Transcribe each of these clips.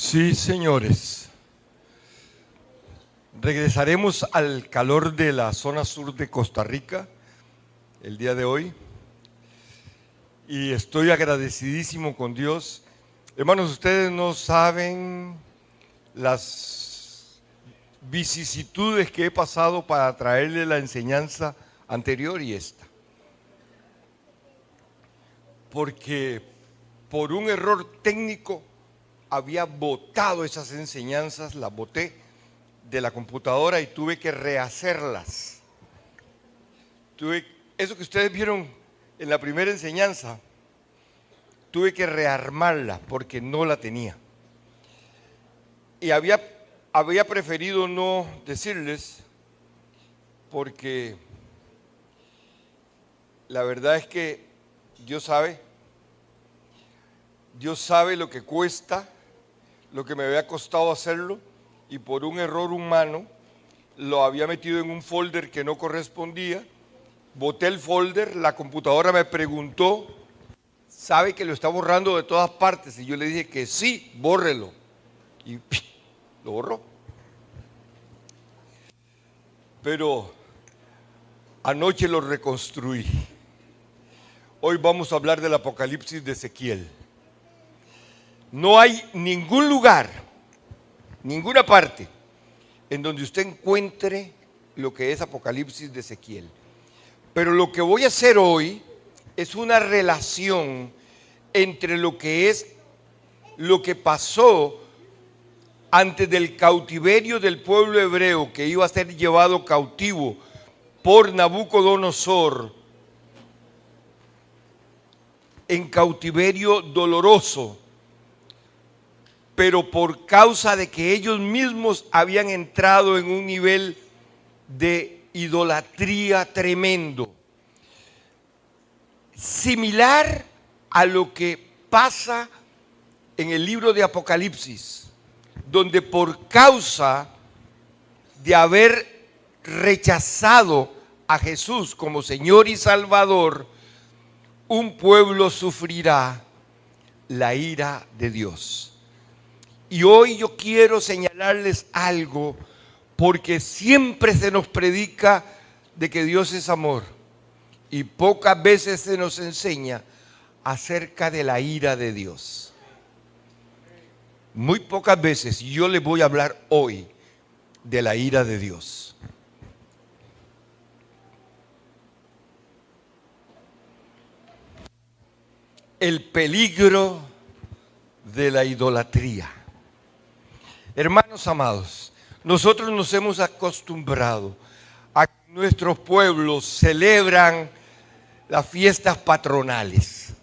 Sí, señores. Regresaremos al calor de la zona sur de Costa Rica el día de hoy. Y estoy agradecidísimo con Dios. Hermanos, ustedes no saben las vicisitudes que he pasado para traerle la enseñanza anterior y esta. Porque por un error técnico había botado esas enseñanzas, las boté de la computadora y tuve que rehacerlas. Eso que ustedes vieron en la primera enseñanza, tuve que rearmarla porque no la tenía. Y había preferido no decirles porque la verdad es que Dios sabe lo que cuesta, lo que me había costado hacerlo, y por un error humano lo había metido en un folder que no correspondía. Boté el folder, la computadora me preguntó, ¿sabe que lo está borrando de todas partes? Y yo le dije que sí, bórrelo. Y lo borró. Pero anoche lo reconstruí. Hoy vamos a hablar del Apocalipsis de Ezequiel. No hay ningún lugar, ninguna parte en donde usted encuentre lo que es Apocalipsis de Ezequiel. Pero lo que voy a hacer hoy es una relación entre lo que pasó antes del cautiverio del pueblo hebreo, que iba a ser llevado cautivo por Nabucodonosor en cautiverio doloroso, pero por causa de que ellos mismos habían entrado en un nivel de idolatría tremendo, similar a lo que pasa en el libro de Apocalipsis, donde por causa de haber rechazado a Jesús como Señor y Salvador, un pueblo sufrirá la ira de Dios. Y hoy yo quiero señalarles algo, porque siempre se nos predica de que Dios es amor y pocas veces se nos enseña acerca de la ira de Dios. Muy pocas veces. Yo les voy a hablar hoy de la ira de Dios. El peligro de la idolatría. Hermanos amados, nosotros nos hemos acostumbrado a que nuestros pueblos celebran las fiestas patronales.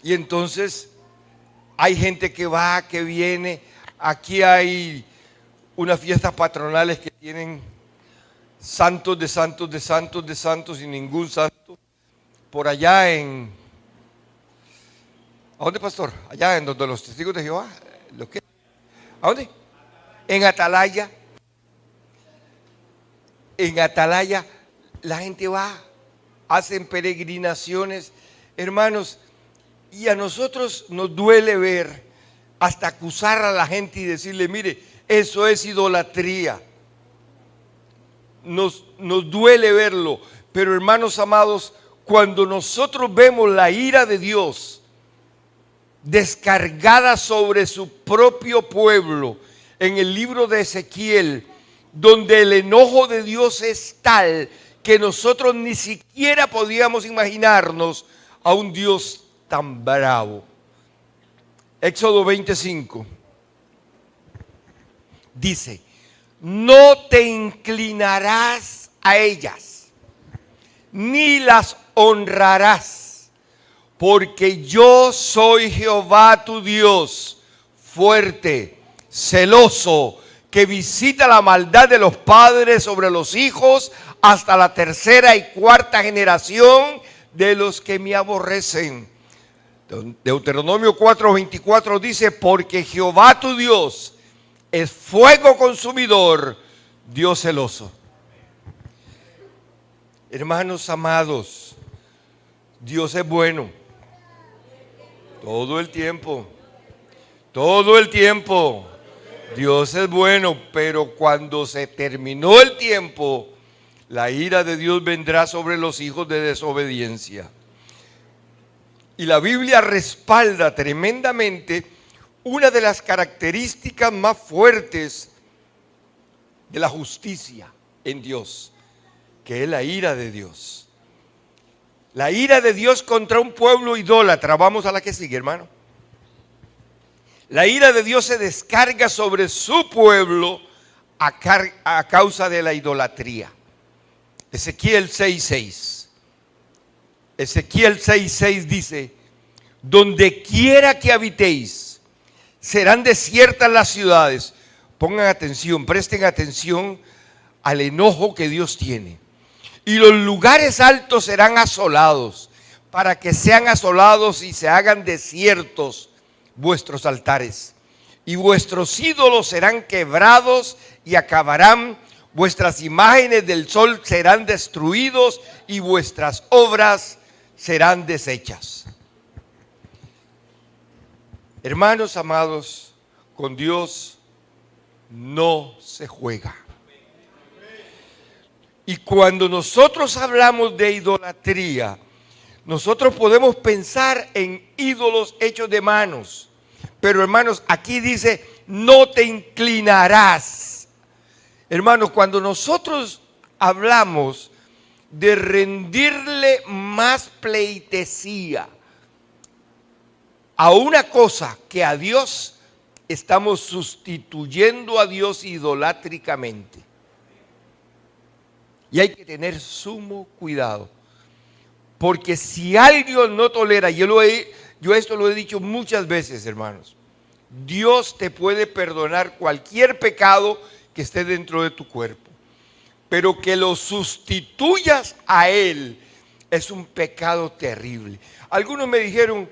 Y entonces hay gente que va, que viene. Aquí hay unas fiestas patronales que tienen santos de santos de santos de santos y ningún santo. Por allá ¿a dónde, pastor? Allá en donde los testigos de Jehová. ¿Lo qué? ¿A dónde? En Atalaya. En Atalaya la gente va, hacen peregrinaciones, hermanos, y a nosotros nos duele ver, hasta acusar a la gente y decirle, mire, eso es idolatría. Nos duele verlo, pero hermanos amados, cuando nosotros vemos la ira de Dios descargada sobre su propio pueblo en el libro de Ezequiel, donde el enojo de Dios es tal que nosotros ni siquiera podíamos imaginarnos a un Dios tan bravo. Éxodo 25 dice, no te inclinarás a ellas, ni las honrarás, porque yo soy Jehová tu Dios, fuerte, celoso, que visita la maldad de los padres sobre los hijos hasta la tercera y cuarta generación de los que me aborrecen. Deuteronomio 4:24 dice, porque Jehová tu Dios es fuego consumidor, Dios celoso. Hermanos amados, Dios es bueno todo el tiempo. Todo el tiempo. Dios es bueno, pero cuando se terminó el tiempo, la ira de Dios vendrá sobre los hijos de desobediencia. Y la Biblia respalda tremendamente una de las características más fuertes de la justicia en Dios, que es la ira de Dios. La ira de Dios contra un pueblo idólatra. Vamos a la que sigue, hermano. La ira de Dios se descarga sobre su pueblo a causa de la idolatría. Ezequiel 6:6. Ezequiel 6:6 dice: donde quiera que habitéis, serán desiertas las ciudades. Pongan atención, presten atención al enojo que Dios tiene. Y los lugares altos serán asolados, para que sean asolados y se hagan desiertos vuestros altares. Y vuestros ídolos serán quebrados y acabarán. Vuestras imágenes del sol serán destruidos y vuestras obras serán deshechas. Hermanos amados, con Dios no se juega. Y cuando nosotros hablamos de idolatría, nosotros podemos pensar en ídolos hechos de manos. Pero hermanos, aquí dice: no te inclinarás. Hermanos, cuando nosotros hablamos de rendirle más pleitesía a una cosa que a Dios, estamos sustituyendo a Dios idolátricamente. Y hay que tener sumo cuidado, porque si alguien no tolera, yo esto lo he dicho muchas veces, hermanos, Dios te puede perdonar cualquier pecado que esté dentro de tu cuerpo, pero que lo sustituyas a Él es un pecado terrible. Algunos me dijeron,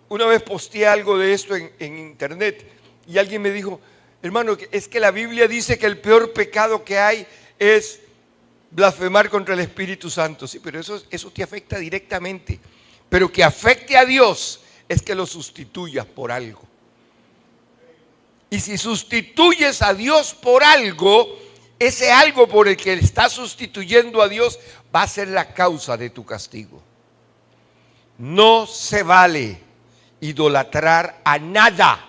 una vez posteé algo de esto en internet, y alguien me dijo: hermano, es que la Biblia dice que el peor pecado que hay es blasfemar contra el Espíritu Santo. Sí, pero eso te afecta directamente. Pero que afecte a Dios es que lo sustituyas por algo. Y si sustituyes a Dios por algo, ese algo por el que estás sustituyendo a Dios va a ser la causa de tu castigo. No se vale idolatrar a nada.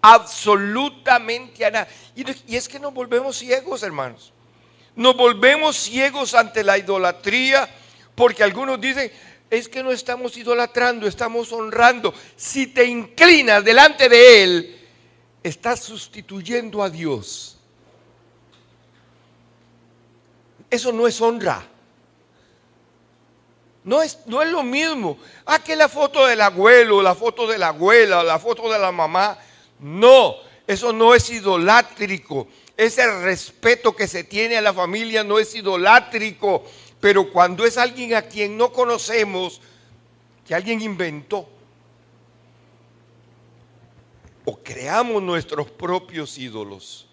Absolutamente a nada. Y es que nos volvemos ciegos, hermanos. Nos volvemos ciegos ante la idolatría, porque algunos dicen: es que no estamos idolatrando, estamos honrando. Si te inclinas delante de Él, estás sustituyendo a Dios. Eso no es honra. No es lo mismo. Que la foto del abuelo, la foto de la abuela, la foto de la mamá. No, eso no es idolátrico. Ese respeto que se tiene a la familia no es idolátrico. Pero cuando es alguien a quien no conocemos, que alguien inventó, o creamos nuestros propios ídolos,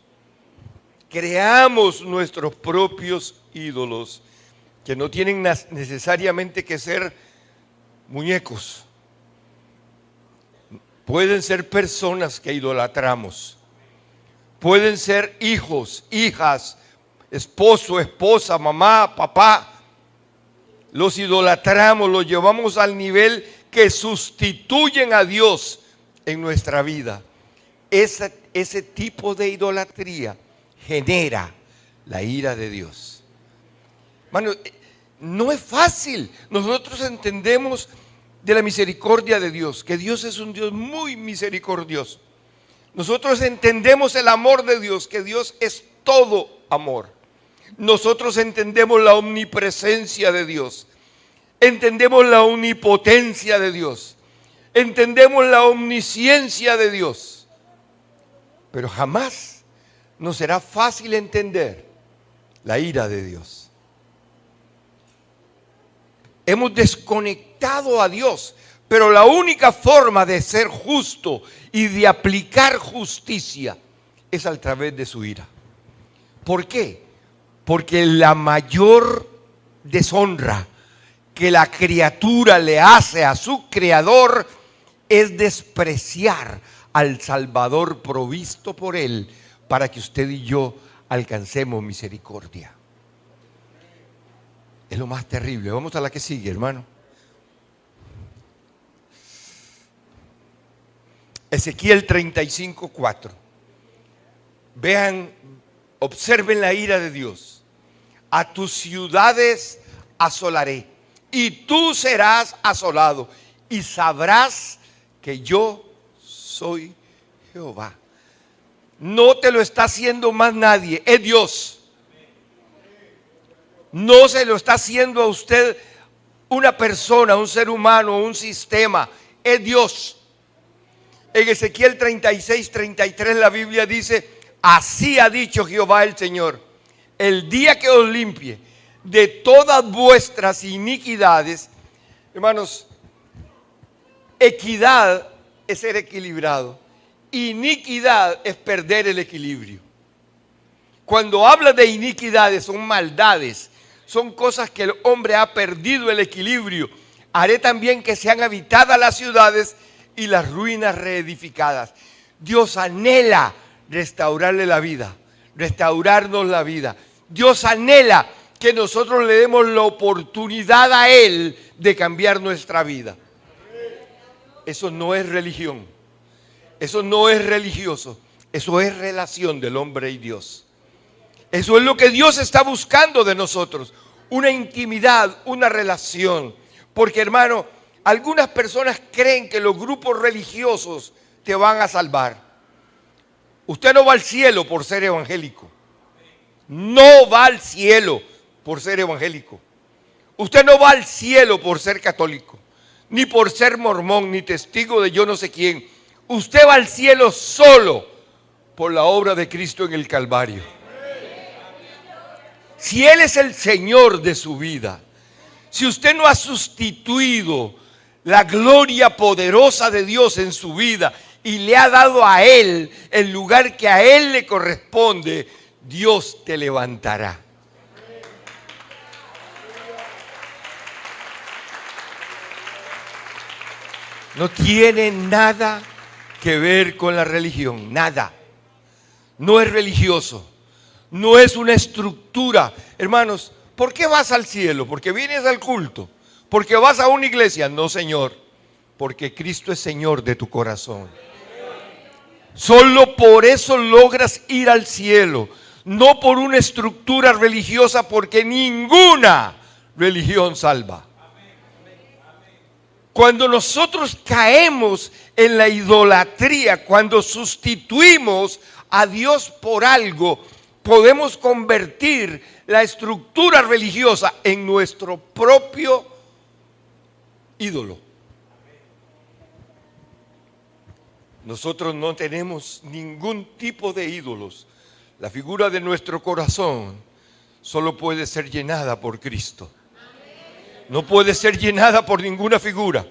creamos nuestros propios ídolos, que no tienen necesariamente que ser muñecos. Pueden ser personas que idolatramos. Pueden ser hijos, hijas, esposo, esposa, mamá, papá. Los idolatramos, los llevamos al nivel que sustituyen a Dios en nuestra vida. Ese tipo de idolatría genera la ira de Dios. Hermano, no es fácil. Nosotros entendemos de la misericordia de Dios, que Dios es un Dios muy misericordioso. Nosotros entendemos el amor de Dios, que Dios es todo amor. Nosotros entendemos la omnipresencia de Dios. Entendemos la omnipotencia de Dios. Entendemos la omnisciencia de Dios. Pero jamás nos será fácil entender la ira de Dios. Hemos desconectado a Dios, pero la única forma de ser justo y de aplicar justicia es a través de su ira. ¿Por qué? Porque la mayor deshonra que la criatura le hace a su creador es despreciar al Salvador provisto por Él para que usted y yo alcancemos misericordia. Es lo más terrible. Vamos a la que sigue, hermano. Ezequiel 35:4. Vean, observen la ira de Dios. A tus ciudades asolaré, y tú serás asolado, y sabrás que yo soy Jehová. No te lo está haciendo más nadie, es Dios. No se lo está haciendo a usted una persona, un ser humano, un sistema, es Dios. En Ezequiel 36:33 la Biblia dice: así ha dicho Jehová el Señor, el día que os limpie de todas vuestras iniquidades. Hermanos, equidad es ser equilibrado, iniquidad es perder el equilibrio. Cuando habla de iniquidades, son maldades, son cosas que el hombre ha perdido el equilibrio. Haré también que sean habitadas las ciudades y las ruinas reedificadas. Dios anhela restaurarle la vida, restaurarnos la vida. Dios anhela que nosotros le demos la oportunidad a Él de cambiar nuestra vida. Eso no es religión, eso no es religioso, eso es relación del hombre y Dios. Eso es lo que Dios está buscando de nosotros, una intimidad, una relación. Porque, hermano, algunas personas creen que los grupos religiosos te van a salvar. Usted no va al cielo por ser evangélico. No va al cielo por ser evangélico. Usted no va al cielo por ser católico, ni por ser mormón, ni testigo de yo no sé quién. Usted va al cielo solo por la obra de Cristo en el Calvario. Si Él es el Señor de su vida, si usted no ha sustituido la gloria poderosa de Dios en su vida y le ha dado a Él el lugar que a Él le corresponde, Dios te levantará. No tiene nada que ver con la religión, nada. No es religioso, no es una estructura. Hermanos, ¿por qué vas al cielo? ¿Porque vienes al culto? ¿Porque vas a una iglesia? No, Señor, porque Cristo es Señor de tu corazón. Solo por eso logras ir al cielo, no por una estructura religiosa, porque ninguna religión salva. Cuando nosotros caemos en la idolatría, cuando sustituimos a Dios por algo, podemos convertir la estructura religiosa en nuestro propio ídolo. Nosotros no tenemos ningún tipo de ídolos. La figura de nuestro corazón solo puede ser llenada por Cristo. No puede ser llenada por ninguna figura.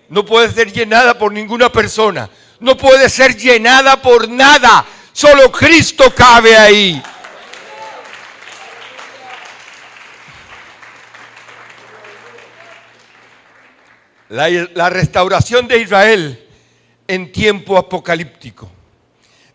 No puede ser llenada por ninguna persona. No puede ser llenada por nada. Solo Cristo cabe ahí. La restauración de Israel en tiempo apocalíptico.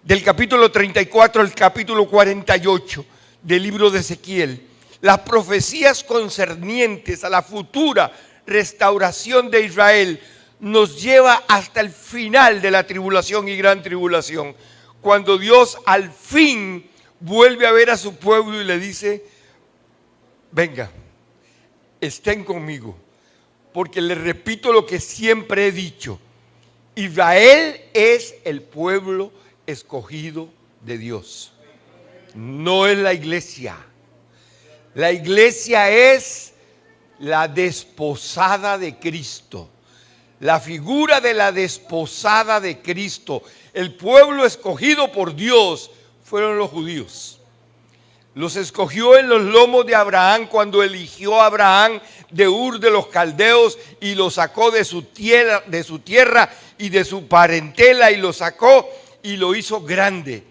Del capítulo 34 al capítulo 48 del libro de Ezequiel, las profecías concernientes a la futura restauración de Israel nos lleva hasta el final de la tribulación y gran tribulación, cuando Dios al fin vuelve a ver a su pueblo y le dice: venga, estén conmigo, porque les repito lo que siempre he dicho: Israel es el pueblo escogido de Dios, no es la iglesia. La iglesia es la desposada de Cristo, la figura de la desposada de Cristo. El pueblo escogido por Dios fueron los judíos. Los escogió en los lomos de Abraham cuando eligió a Abraham de Ur de los Caldeos y lo sacó de su tierra y de su parentela, y lo sacó y lo hizo grande.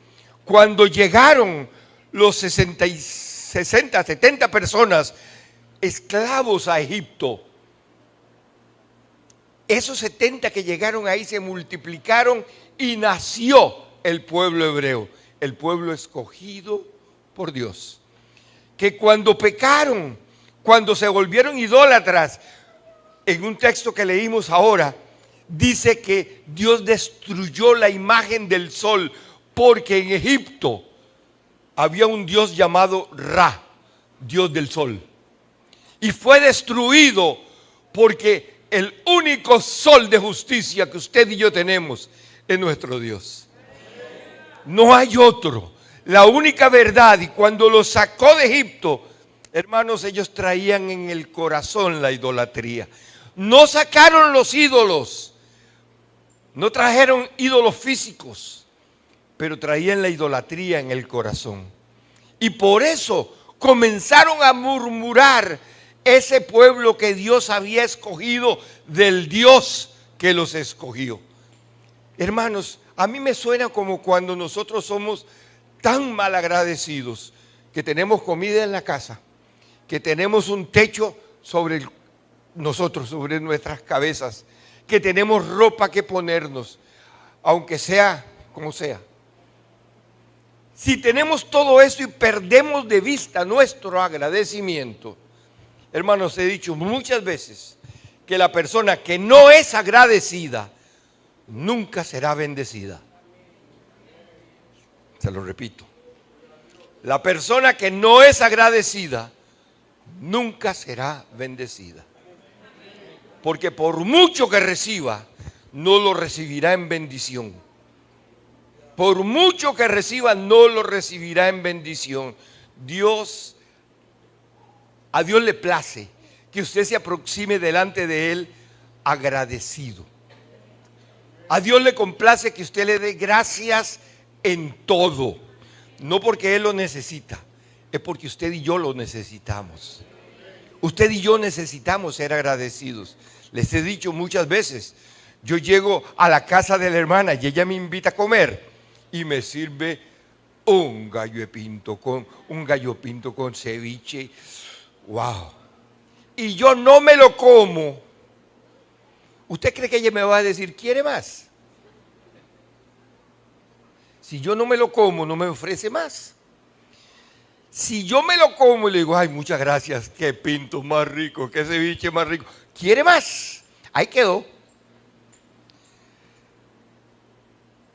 Cuando llegaron los 70 personas esclavos a Egipto, esos 70 que llegaron ahí se multiplicaron y nació el pueblo hebreo, el pueblo escogido por Dios. Que cuando pecaron, cuando se volvieron idólatras, en un texto que leímos ahora, dice que Dios destruyó la imagen del sol, porque en Egipto había un dios llamado Ra, Dios del sol. Y fue destruido porque el único sol de justicia que usted y yo tenemos es nuestro Dios. No hay otro. La única verdad. Y cuando los sacó de Egipto, hermanos, ellos traían en el corazón la idolatría. No sacaron los ídolos, no trajeron ídolos físicos, pero traían la idolatría en el corazón. Y por eso comenzaron a murmurar ese pueblo que Dios había escogido del Dios que los escogió. Hermanos, a mí me suena como cuando nosotros somos tan malagradecidos que tenemos comida en la casa, que tenemos un techo sobre nosotros, sobre nuestras cabezas, que tenemos ropa que ponernos, aunque sea como sea. Si tenemos todo eso y perdemos de vista nuestro agradecimiento, hermanos, he dicho muchas veces que la persona que no es agradecida nunca será bendecida. Se lo repito. La persona que no es agradecida nunca será bendecida. Porque por mucho que reciba, no lo recibirá en bendición. Por mucho que reciba, no lo recibirá en bendición. A Dios le place que usted se aproxime delante de Él agradecido. A Dios le complace que usted le dé gracias en todo. No porque Él lo necesita, es porque usted y yo lo necesitamos. Usted y yo necesitamos ser agradecidos. Les he dicho muchas veces, yo llego a la casa de la hermana y ella me invita a comer y me sirve un gallo pinto con ceviche. ¡Wow! Y yo no me lo como. ¿Usted cree que ella me va a decir, quiere más? Si yo no me lo como, no me ofrece más. Si yo me lo como y le digo, ay, muchas gracias, qué pinto más rico, qué ceviche más rico, ¿quiere más? Ahí quedó.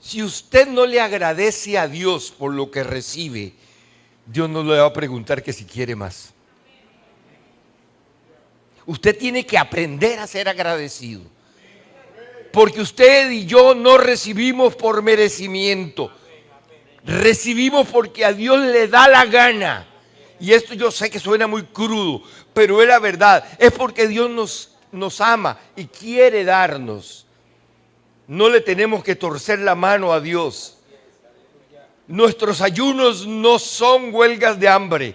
Si usted no le agradece a Dios por lo que recibe, Dios no le va a preguntar que si quiere más. Usted tiene que aprender a ser agradecido. Porque usted y yo no recibimos por merecimiento. Recibimos porque a Dios le da la gana. Y esto yo sé que suena muy crudo, pero es la verdad. Es porque Dios nos ama y quiere darnos. No le tenemos que torcer la mano a Dios. Nuestros ayunos no son huelgas de hambre.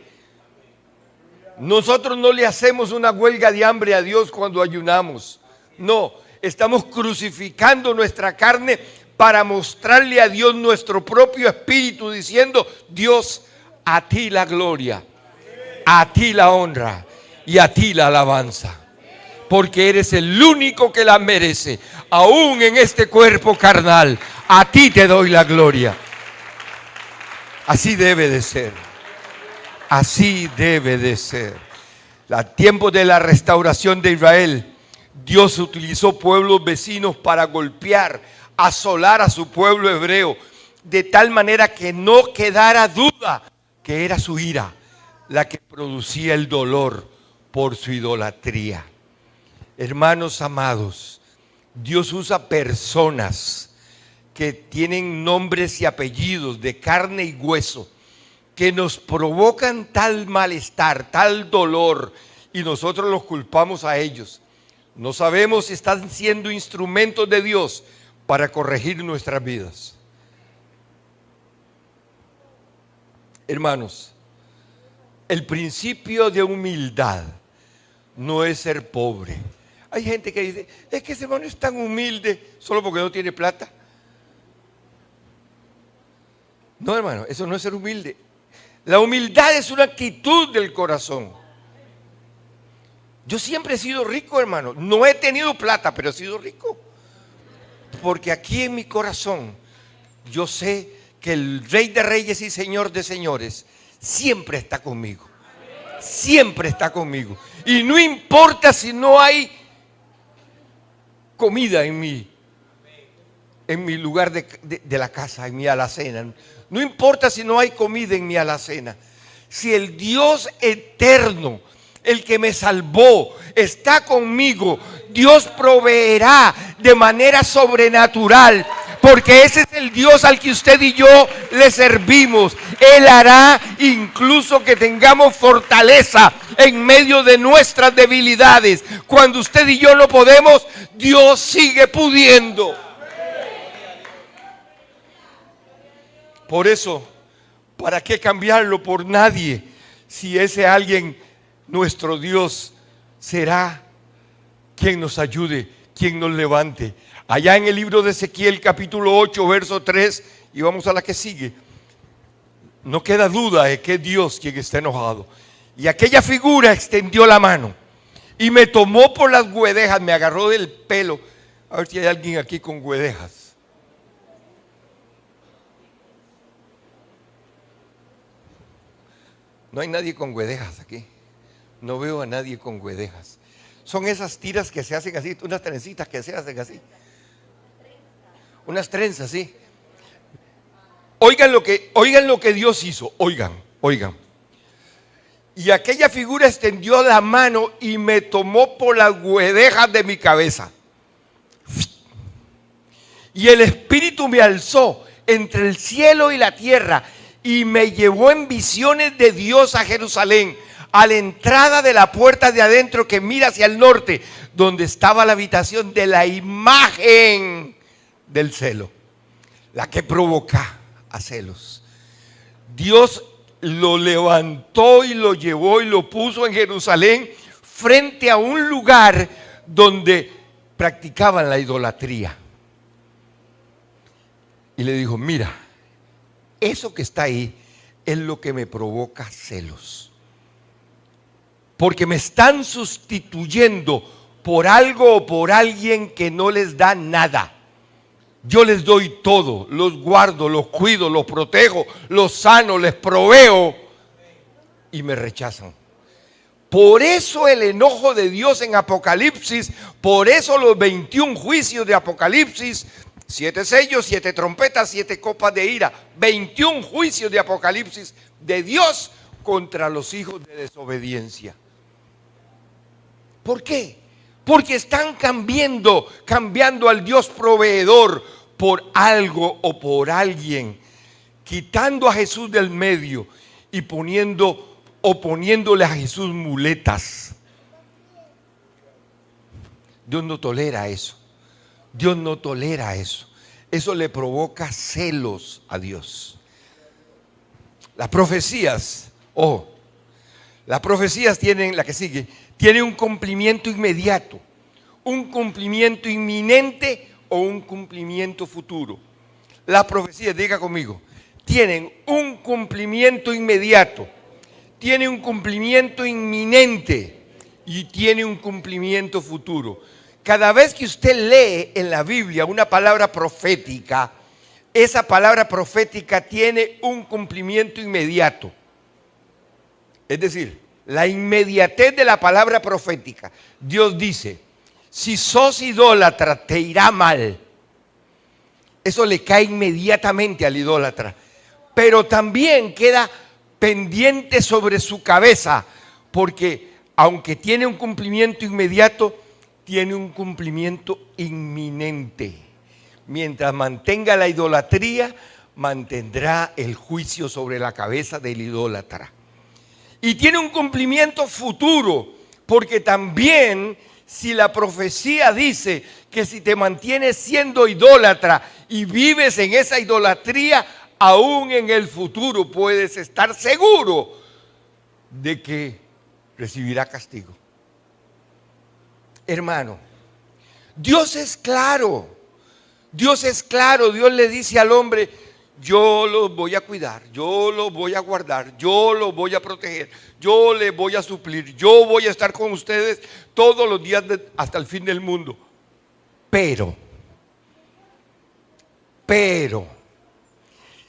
Nosotros no le hacemos una huelga de hambre a Dios cuando ayunamos. No, estamos crucificando nuestra carne para mostrarle a Dios nuestro propio espíritu, diciendo, Dios, a ti la gloria, a ti la honra y a ti la alabanza. Porque eres el único que la merece. Aún en este cuerpo carnal, a ti te doy la gloria. Así debe de ser. Así debe de ser. A tiempo de la restauración de Israel, Dios utilizó pueblos vecinos para golpear, asolar a su pueblo hebreo, de tal manera que no quedara duda que era su ira la que producía el dolor por su idolatría. Hermanos amados, Dios usa personas que tienen nombres y apellidos de carne y hueso, que nos provocan tal malestar, tal dolor, y nosotros los culpamos a ellos. No sabemos si están siendo instrumentos de Dios para corregir nuestras vidas. Hermanos, el principio de humildad no es ser pobre. Hay gente que dice, es que ese hermano es tan humilde solo porque no tiene plata. No, hermano, eso no es ser humilde. La humildad es una actitud del corazón. Yo siempre he sido rico, hermano. No he tenido plata, pero he sido rico. Porque aquí en mi corazón yo sé que el Rey de Reyes y Señor de Señores siempre está conmigo. Siempre está conmigo. Y no importa si no hay comida en mi lugar de la casa, en mi alacena. No importa si no hay comida en mi alacena. Si el Dios eterno, el que me salvó, está conmigo, Dios proveerá de manera sobrenatural. Porque ese es el Dios al que usted y yo le servimos. Él hará incluso que tengamos fortaleza en medio de nuestras debilidades. Cuando usted y yo no podemos, Dios sigue pudiendo. Por eso, ¿para qué cambiarlo por nadie? Si ese alguien, nuestro Dios, será quien nos ayude, quien nos levante. Allá en el libro de Ezequiel capítulo 8, verso 3, y vamos a la que sigue, no queda duda de que es Dios quien está enojado. Y aquella figura extendió la mano y me tomó por las guedejas, me agarró del pelo. A ver si hay alguien aquí con guedejas. No hay nadie con guedejas aquí. No veo a nadie con guedejas. Son esas tiras que se hacen así, unas trencitas que se hacen así. Unas trenzas, sí. Oigan lo que Dios hizo. Oigan. Y aquella figura extendió la mano y me tomó por las guedejas de mi cabeza. Y el Espíritu me alzó entre el cielo y la tierra y me llevó en visiones de Dios a Jerusalén, a la entrada de la puerta de adentro que mira hacia el norte, donde estaba la habitación de la imagen del celo, la que provoca a celos. Dios lo levantó y lo llevó y lo puso en Jerusalén frente a un lugar donde practicaban la idolatría. Y le dijo, mira, eso que está ahí es lo que me provoca celos. Porque me están sustituyendo por algo o por alguien que no les da nada. Yo les doy todo, los guardo, los cuido, los protejo, los sano, les proveo y me rechazan. Por eso el enojo de Dios en Apocalipsis, por eso los 21 juicios de Apocalipsis, 7 sellos, 7 trompetas, 7 copas de ira, 21 juicios de Apocalipsis de Dios contra los hijos de desobediencia. ¿Por qué? Porque están cambiando al Dios proveedor por algo o por alguien, quitando a Jesús del medio y poniéndole a Jesús muletas. Dios no tolera eso. Dios no tolera eso. Eso le provoca celos a Dios. Las profecías, las profecías tienen, la que sigue, tiene un cumplimiento inmediato, un cumplimiento inminente o un cumplimiento futuro. Las profecías, diga conmigo, tienen un cumplimiento inmediato, tiene un cumplimiento inminente y tiene un cumplimiento futuro. Cada vez que usted lee en la Biblia una palabra profética, esa palabra profética tiene un cumplimiento inmediato. Es decir, la inmediatez de la palabra profética. Dios dice, si sos idólatra te irá mal. Eso le cae inmediatamente al idólatra. Pero también queda pendiente sobre su cabeza, porque aunque tiene un cumplimiento inmediato, tiene un cumplimiento inminente. Mientras mantenga la idolatría, mantendrá el juicio sobre la cabeza del idólatra. Y tiene un cumplimiento futuro, porque también si la profecía dice que si te mantienes siendo idólatra y vives en esa idolatría, aún en el futuro puedes estar seguro de que recibirá castigo. Hermano, Dios es claro. Dios es claro. Dios le dice al hombre, yo los voy a cuidar, yo los voy a guardar, yo los voy a proteger, yo les voy a suplir, yo voy a estar con ustedes todos los días hasta el fin del mundo. Pero,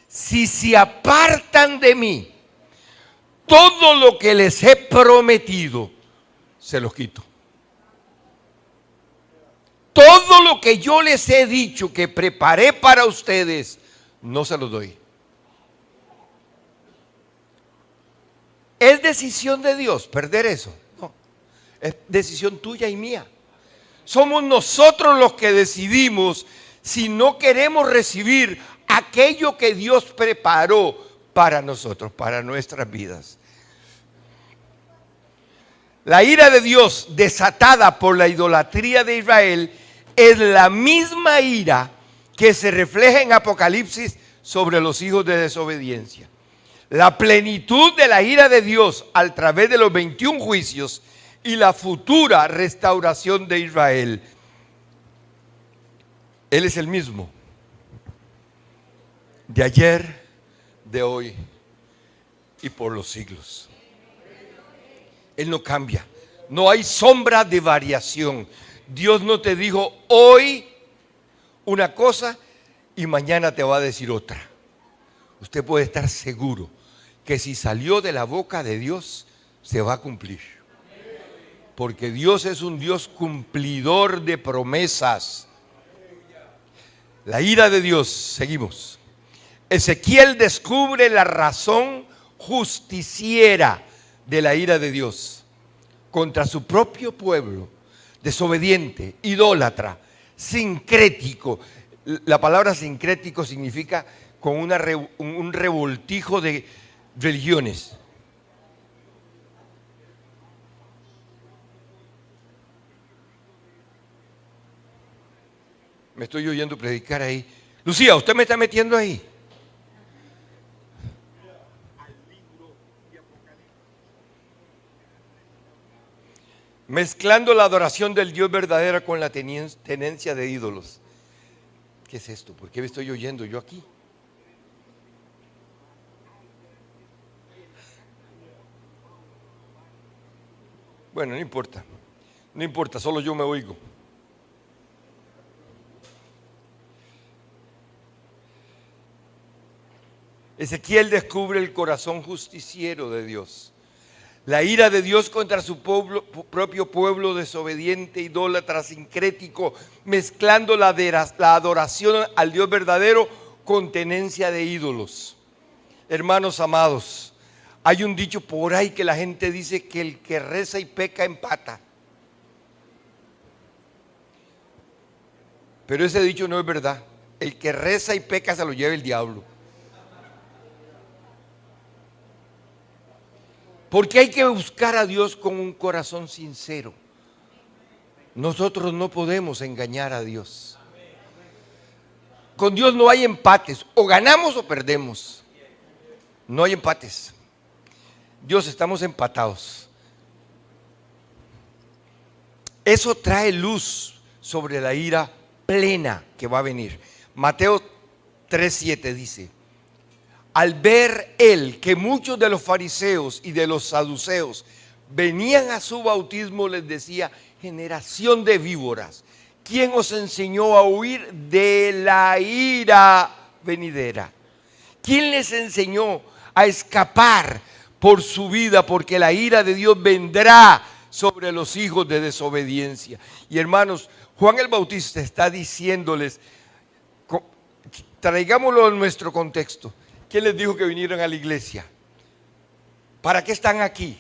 si se apartan de mí, todo lo que les he prometido, se los quito. Todo lo que yo les he dicho que preparé para ustedes, no se los doy. ¿Es decisión de Dios perder eso? No, es decisión tuya y mía. Somos nosotros los que decidimos si no queremos recibir aquello que Dios preparó para nosotros, para nuestras vidas. La ira de Dios desatada por la idolatría de Israel es la misma ira que se refleja en Apocalipsis sobre los hijos de desobediencia. La plenitud de la ira de Dios a través de los 21 juicios y la futura restauración de Israel. Él es el mismo, de ayer, de hoy y por los siglos. Él no cambia, no hay sombra de variación. Dios no te dijo hoy una cosa y mañana te va a decir otra. Usted puede estar seguro que si salió de la boca de Dios, se va a cumplir. Porque Dios es un Dios cumplidor de promesas. La ira de Dios, seguimos. Ezequiel descubre la razón justiciera de la ira de Dios contra su propio pueblo, desobediente, idólatra, sincrético. La palabra sincrético significa con un revoltijo de religiones. Me estoy oyendo predicar ahí. Lucía, ¿usted me está metiendo ahí? Mezclando la adoración del Dios verdadera con la tenencia de ídolos. ¿Qué es esto? ¿Por qué me estoy oyendo yo aquí? Bueno, no importa. No importa, solo yo me oigo. Ezequiel descubre el corazón justiciero de Dios. La ira de Dios contra su propio pueblo desobediente, idólatra, sincrético, mezclando la adoración al Dios verdadero con tenencia de ídolos. Hermanos amados, hay un dicho por ahí que la gente dice que el que reza y peca empata. Pero ese dicho no es verdad. El que reza y peca se lo lleva el diablo. Porque hay que buscar a Dios con un corazón sincero. Nosotros no podemos engañar a Dios. Con Dios no hay empates. O ganamos o perdemos. No hay empates. Dios, estamos empatados. Eso trae luz sobre la ira plena que va a venir. Mateo 3:7 dice: al ver él que muchos de los fariseos y de los saduceos venían a su bautismo, les decía: generación de víboras, ¿quién os enseñó a huir de la ira venidera? ¿Quién les enseñó a escapar por su vida? Porque la ira de Dios vendrá sobre los hijos de desobediencia. Y hermanos, Juan el Bautista está diciéndoles, traigámoslo en nuestro contexto. ¿Quién les dijo que vinieran a la iglesia? ¿Para qué están aquí?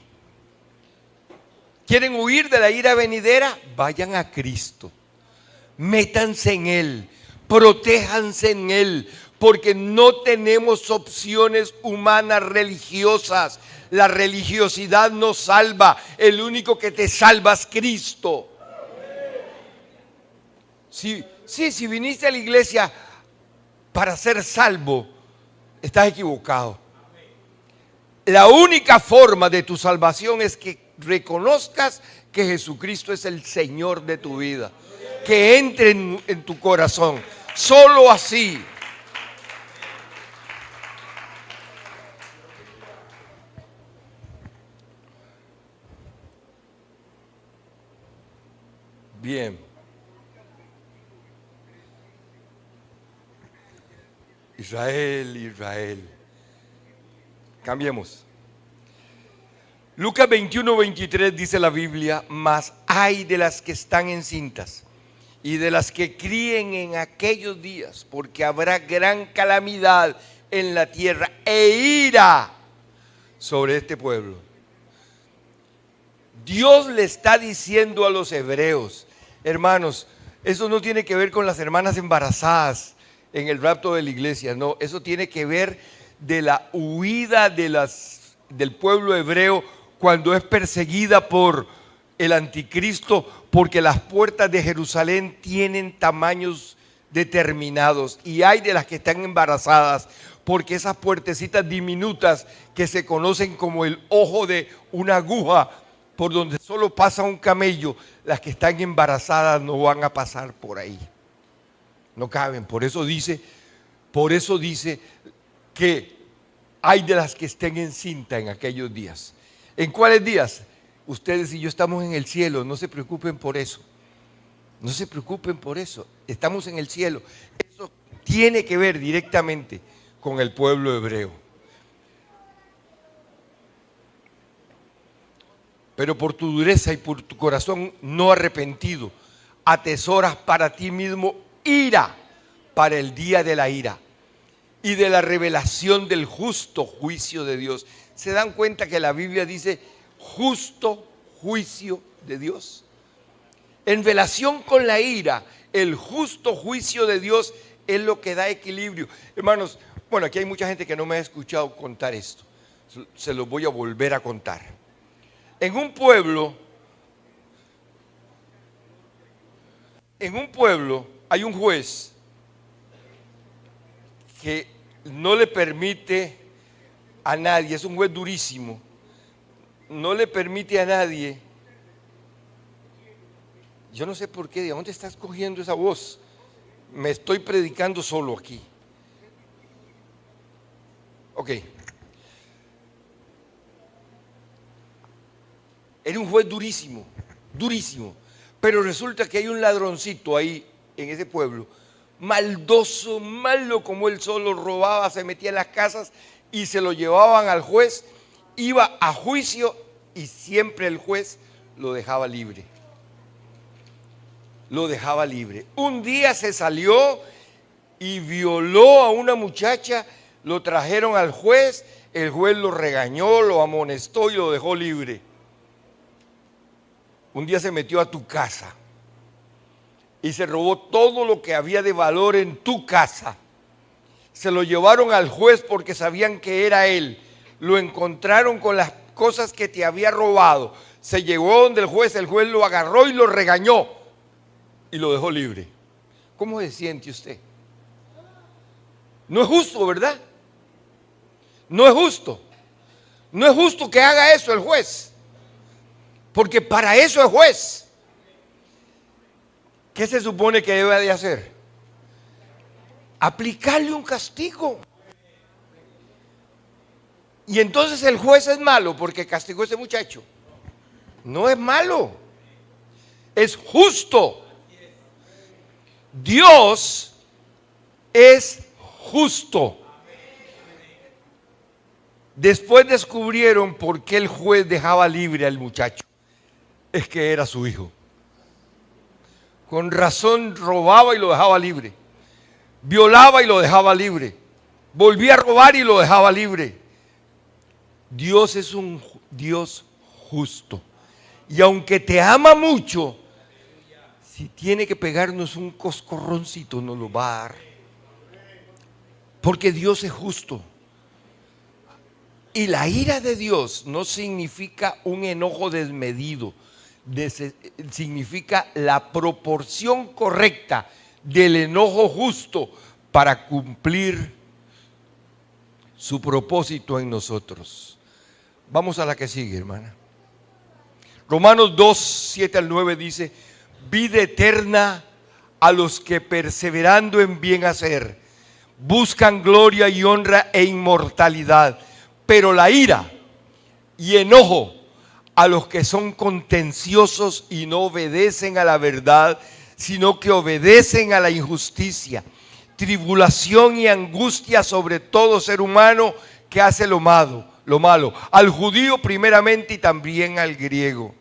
¿Quieren huir de la ira venidera? Vayan a Cristo. Métanse en Él. Protéjanse en Él. Porque no tenemos opciones humanas religiosas. La religiosidad no salva. El único que te salva es Cristo. Si viniste a la iglesia para ser salvo, estás equivocado. La única forma de tu salvación es que reconozcas que Jesucristo es el Señor de tu vida. Que entre en tu corazón. Solo así. Bien. Israel, Israel. Cambiemos. Lucas 21:23 dice la Biblia: mas hay de las que están encintas y de las que críen en aquellos días, porque habrá gran calamidad en la tierra e ira sobre este pueblo. Dios le está diciendo a los hebreos, hermanos, eso no tiene que ver con las hermanas embarazadas en el rapto de la iglesia, no, eso tiene que ver de la huida del pueblo hebreo cuando es perseguida por el anticristo, porque las puertas de Jerusalén tienen tamaños determinados y hay de las que están embarazadas, porque esas puertecitas diminutas que se conocen como el ojo de una aguja, por donde solo pasa un camello, las que están embarazadas no van a pasar por ahí, no caben. Por eso dice que hay de las que estén encinta en aquellos días. ¿En cuáles días? Ustedes y yo estamos en el cielo, no se preocupen por eso. No se preocupen por eso, estamos en el cielo. Eso tiene que ver directamente con el pueblo hebreo. Pero por tu dureza y por tu corazón no arrepentido, atesoras para ti mismo ira para el día de la ira y de la revelación del justo juicio de Dios. ¿Se dan cuenta que la Biblia dice justo juicio de Dios? En relación con la ira, el justo juicio de Dios es lo que da equilibrio. Hermanos, bueno, aquí hay mucha gente que no me ha escuchado contar esto. Se lo voy a volver a contar. En un pueblo hay un juez que no le permite a nadie, es un juez durísimo, no le permite a nadie. Yo no sé por qué, ¿de dónde estás cogiendo esa voz? Me estoy predicando solo aquí. Ok. Era un juez durísimo, durísimo. Pero resulta que hay un ladroncito ahí en ese pueblo, maldoso, malo como él solo, robaba, se metía en las casas y se lo llevaban al juez, iba a juicio y siempre el juez lo dejaba libre. Lo dejaba libre. Un día se salió y violó a una muchacha, lo trajeron al juez, el juez lo regañó, lo amonestó y lo dejó libre. Un día se metió a tu casa y se robó todo lo que había de valor en tu casa. Se lo llevaron al juez porque sabían que era él. Lo encontraron con las cosas que te había robado. Se llegó donde el juez lo agarró y lo regañó y lo dejó libre. ¿Cómo se siente usted? No es justo, ¿verdad? No es justo. No es justo que haga eso el juez. Porque para eso es juez. ¿Qué se supone que debe de hacer? Aplicarle un castigo. Y entonces el juez es malo porque castigó a ese muchacho. No es malo. Es justo. Dios es justo. Después descubrieron por qué el juez dejaba libre al muchacho. Es que era su hijo. Con razón robaba y lo dejaba libre. Violaba y lo dejaba libre. Volvía a robar y lo dejaba libre. Dios es un Dios justo. Y aunque te ama mucho, si tiene que pegarnos un coscorroncito, nos lo va a dar. Porque Dios es justo. Y la ira de Dios no significa un enojo desmedido. Significa la proporción correcta del enojo justo para cumplir su propósito en nosotros. Vamos a la que sigue, hermana. Romanos 2, 7 al 9 dice: vida eterna a los que perseverando en bien hacer buscan gloria y honra e inmortalidad, pero la ira y enojo a los que son contenciosos y no obedecen a la verdad, sino que obedecen a la injusticia. Tribulación y angustia sobre todo ser humano que hace lo malo, al judío primeramente y también al griego.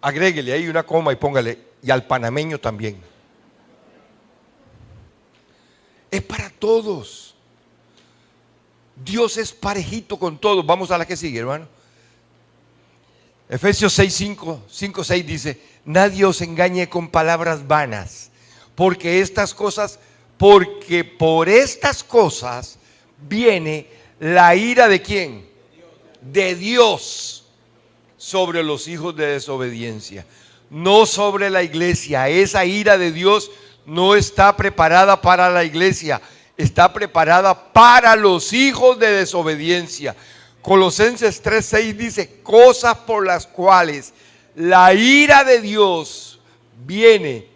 Agréguele ahí una coma y póngale, y al panameño también. Es para todos. Dios es parejito con todos. Vamos a la que sigue, hermano. Efesios 6 dice: nadie os engañe con palabras vanas, porque por estas cosas viene la ira ¿de quién? De Dios sobre los hijos de desobediencia, no sobre la iglesia. Esa ira de Dios no está preparada para la iglesia, está preparada para los hijos de desobediencia. Colosenses 3:6 dice: cosas por las cuales la ira de Dios viene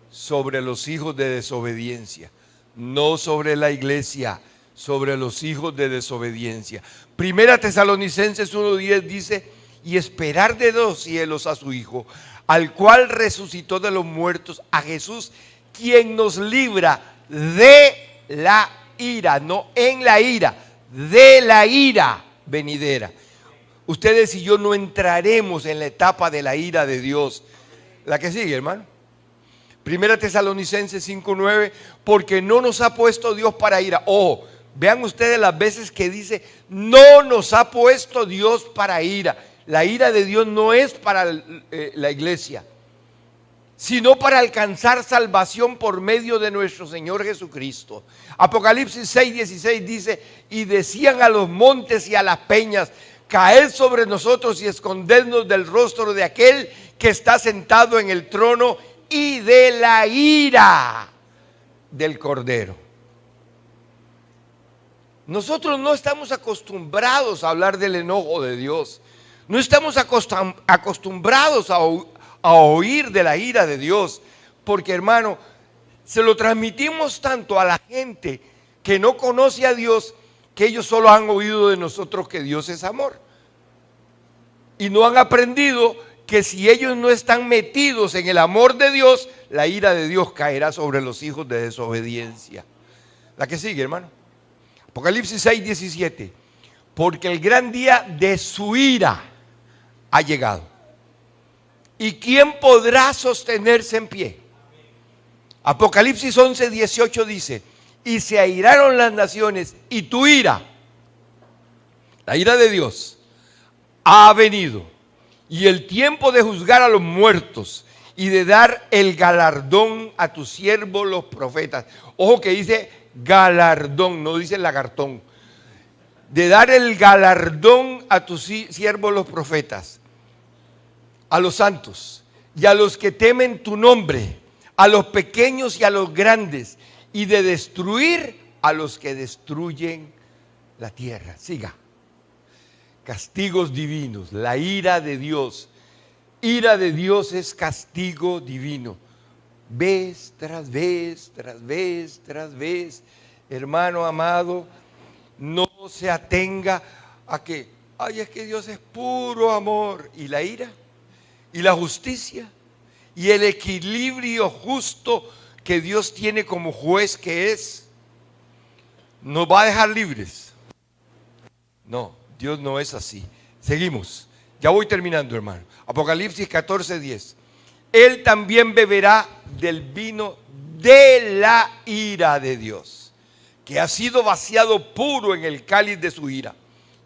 sobre los hijos de desobediencia, no sobre la iglesia, sobre los hijos de desobediencia. Primera Tesalonicenses 1:10 dice: y esperar de los cielos a su Hijo, al cual resucitó de los muertos, a Jesús, quien nos libra de la ira, no en la ira, de la ira venidera. Ustedes y yo no entraremos en la etapa de la ira de Dios. La que sigue, hermano. Primera Tesalonicenses 5:9, porque no nos ha puesto Dios para ira. Ojo, vean ustedes las veces que dice: no nos ha puesto Dios para ira. La ira de Dios no es para la iglesia, sino para alcanzar salvación por medio de nuestro Señor Jesucristo. Apocalipsis 6:16 dice: y decían a los montes y a las peñas: caed sobre nosotros y escondednos del rostro de aquel que está sentado en el trono y de la ira del Cordero. Nosotros no estamos acostumbrados a hablar del enojo de Dios. No estamos acostumbrados a oír de la ira de Dios, porque, hermano, se lo transmitimos tanto a la gente que no conoce a Dios, que ellos solo han oído de nosotros que Dios es amor, y no han aprendido que si ellos no están metidos en el amor de Dios, la ira de Dios caerá sobre los hijos de desobediencia. La que sigue, hermano. Apocalipsis 6:17, porque el gran día de su ira ha llegado. ¿Y quién podrá sostenerse en pie? Apocalipsis 11:18 dice: y se airaron las naciones, y tu ira, la ira de Dios, ha venido, y el tiempo de juzgar a los muertos y de dar el galardón a tus siervos los profetas. Ojo que dice galardón, no dice lagartón. De dar el galardón a tus siervos los profetas, a los santos y a los que temen tu nombre, a los pequeños y a los grandes, y de destruir a los que destruyen la tierra. Siga. Castigos divinos, la ira de Dios. Ira de Dios es castigo divino. Vez tras vez, tras vez, tras vez, hermano amado, no se atenga a que, ay, es que Dios es puro amor. ¿Y la ira? ¿Y la justicia? ¿Y el equilibrio justo que Dios tiene como juez que es? ¿Nos va a dejar libres? No, Dios no es así. Seguimos. Ya voy terminando, hermano. Apocalipsis 14:10. Él también beberá del vino de la ira de Dios, que ha sido vaciado puro en el cáliz de su ira,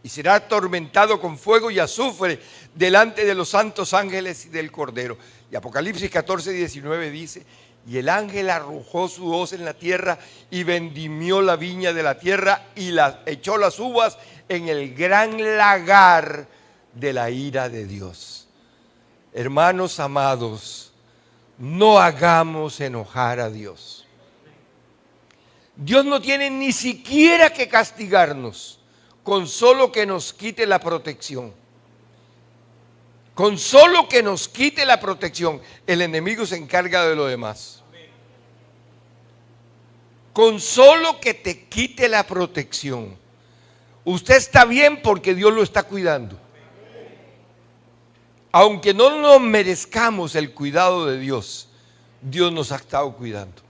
y será atormentado con fuego y azufre delante de los santos ángeles y del Cordero. Y Apocalipsis 14:19 dice: y el ángel arrojó su hoz en la tierra y vendimió la viña de la tierra y echó las uvas en el gran lagar de la ira de Dios. Hermanos amados, no hagamos enojar a Dios. Dios no tiene ni siquiera que castigarnos, con solo que nos quite la protección. Con solo que nos quite la protección, el enemigo se encarga de lo demás. Con solo que te quite la protección, usted está bien porque Dios lo está cuidando. aunque no nos merezcamos el cuidado de Dios, Dios nos ha estado cuidando.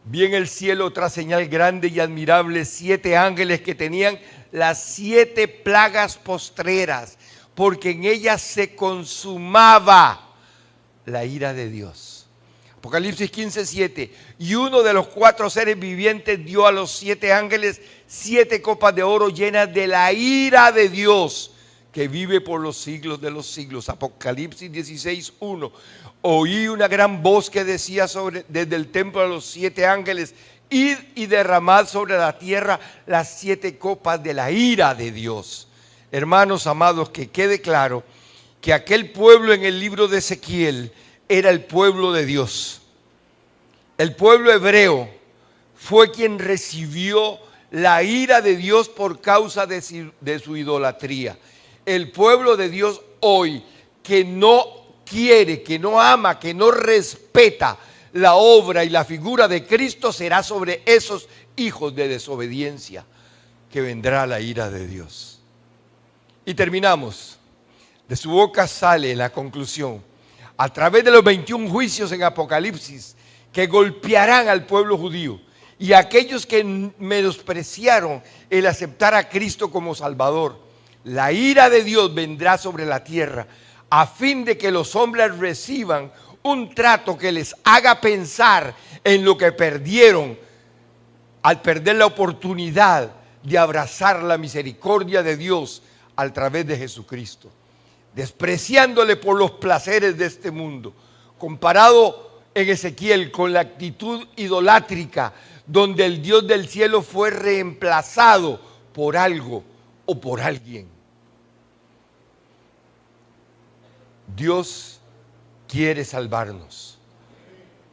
Vi en el cielo otra señal grande y admirable, 7 ángeles que tenían las 7 plagas postreras, porque en ellas se consumaba la ira de Dios. Apocalipsis 15:7. Y uno de los 4 seres vivientes dio a los 7 ángeles 7 copas de oro llenas de la ira de Dios, que vive por los siglos de los siglos. Apocalipsis 16:1. Oí una gran voz que decía desde el templo a los 7 ángeles: id y derramad sobre la tierra las 7 copas de la ira de Dios. Hermanos amados, que quede claro que aquel pueblo en el libro de Ezequiel era el pueblo de Dios. El pueblo hebreo fue quien recibió la ira de Dios por causa de su idolatría. El pueblo de Dios hoy, que no quiere, que no ama, que no respeta la obra y la figura de Cristo, será sobre esos hijos de desobediencia que vendrá la ira de Dios. Y terminamos. De su boca sale la conclusión, a través de los 21 juicios en Apocalipsis, que golpearán al pueblo judío y a aquellos que menospreciaron el aceptar a Cristo como Salvador. La ira de Dios vendrá sobre la tierra, a fin de que los hombres reciban un trato que les haga pensar en lo que perdieron al perder la oportunidad de abrazar la misericordia de Dios a través de Jesucristo, despreciándole por los placeres de este mundo. Comparado en Ezequiel con la actitud idolátrica, donde el Dios del cielo fue reemplazado por algo o por alguien. Dios quiere salvarnos.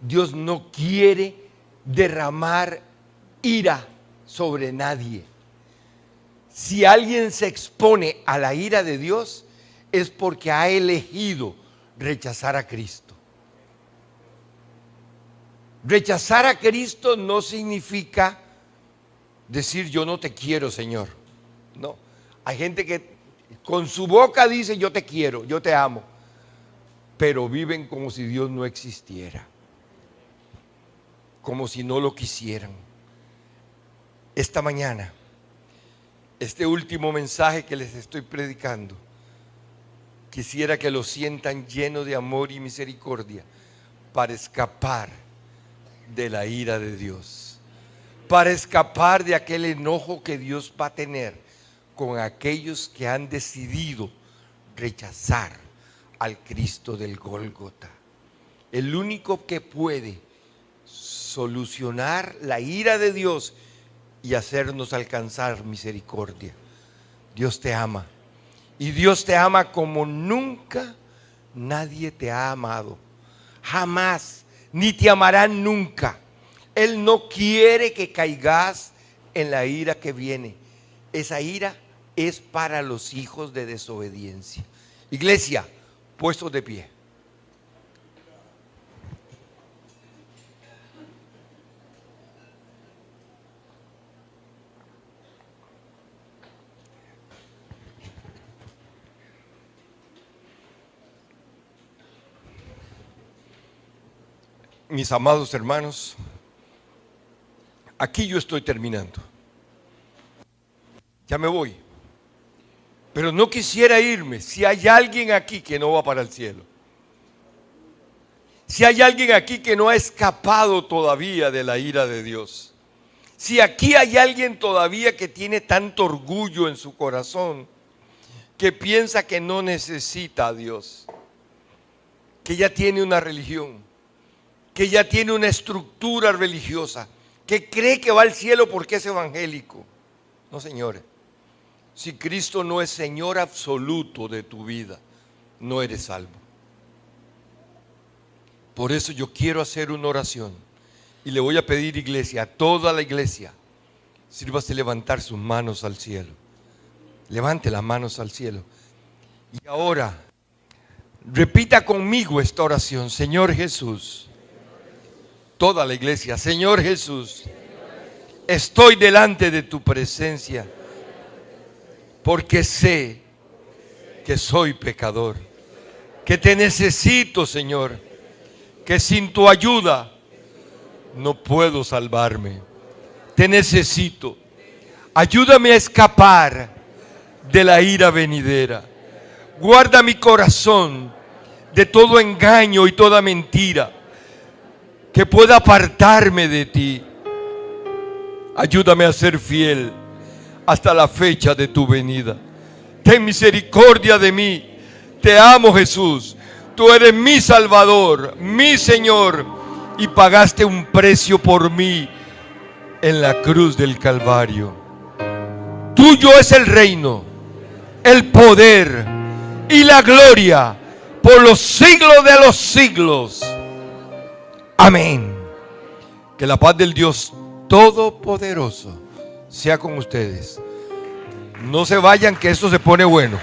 Dios no quiere derramar ira sobre nadie. Si alguien se expone a la ira de Dios, es porque ha elegido rechazar a Cristo. Rechazar a Cristo no significa decir yo no te quiero, Señor. No, hay gente que con su boca dice yo te quiero, yo te amo, pero viven como si Dios no existiera, como si no lo quisieran. Esta mañana, este último mensaje que les estoy predicando, quisiera que lo sientan lleno de amor y misericordia para escapar de la ira de Dios, para escapar de aquel enojo que Dios va a tener con aquellos que han decidido rechazar al Cristo del Gólgota. El único que puede solucionar la ira de Dios y hacernos alcanzar misericordia. Dios te ama. Y Dios te ama como nunca nadie te ha amado. Jamás, ni te amarán nunca. Él no quiere que caigas en la ira que viene. Esa ira es para los hijos de desobediencia. Iglesia, puestos de pie. Mis amados hermanos, aquí yo estoy terminando. Ya me voy. Pero no quisiera irme si hay alguien aquí que no va para el cielo. Si hay alguien aquí que no ha escapado todavía de la ira de Dios. Si aquí hay alguien todavía que tiene tanto orgullo en su corazón, que piensa que no necesita a Dios, que ya tiene una religión, que ya tiene una estructura religiosa, que cree que va al cielo porque es evangélico. No, señores. Si Cristo no es Señor absoluto de tu vida, no eres salvo. Por eso yo quiero hacer una oración y le voy a pedir, iglesia, a toda la iglesia, sírvase levantar sus manos al cielo. Levante las manos al cielo. Y ahora, repita conmigo esta oración. Señor Jesús, toda la iglesia, Señor Jesús, estoy delante de tu presencia porque sé que soy pecador, que te necesito, Señor, que sin tu ayuda no puedo salvarme. Te necesito. Ayúdame a escapar de la ira venidera. Guarda mi corazón de todo engaño y toda mentira que pueda apartarme de ti. Ayúdame a ser fiel hasta la fecha de tu venida. Ten misericordia de mí. Te amo, Jesús. Tú eres mi Salvador, mi Señor, y pagaste un precio por mí en la cruz del Calvario. Tuyo es el reino, el poder y la gloria por los siglos de los siglos. Amén. Que la paz del Dios Todopoderoso sea con ustedes. No se vayan, que esto se pone bueno.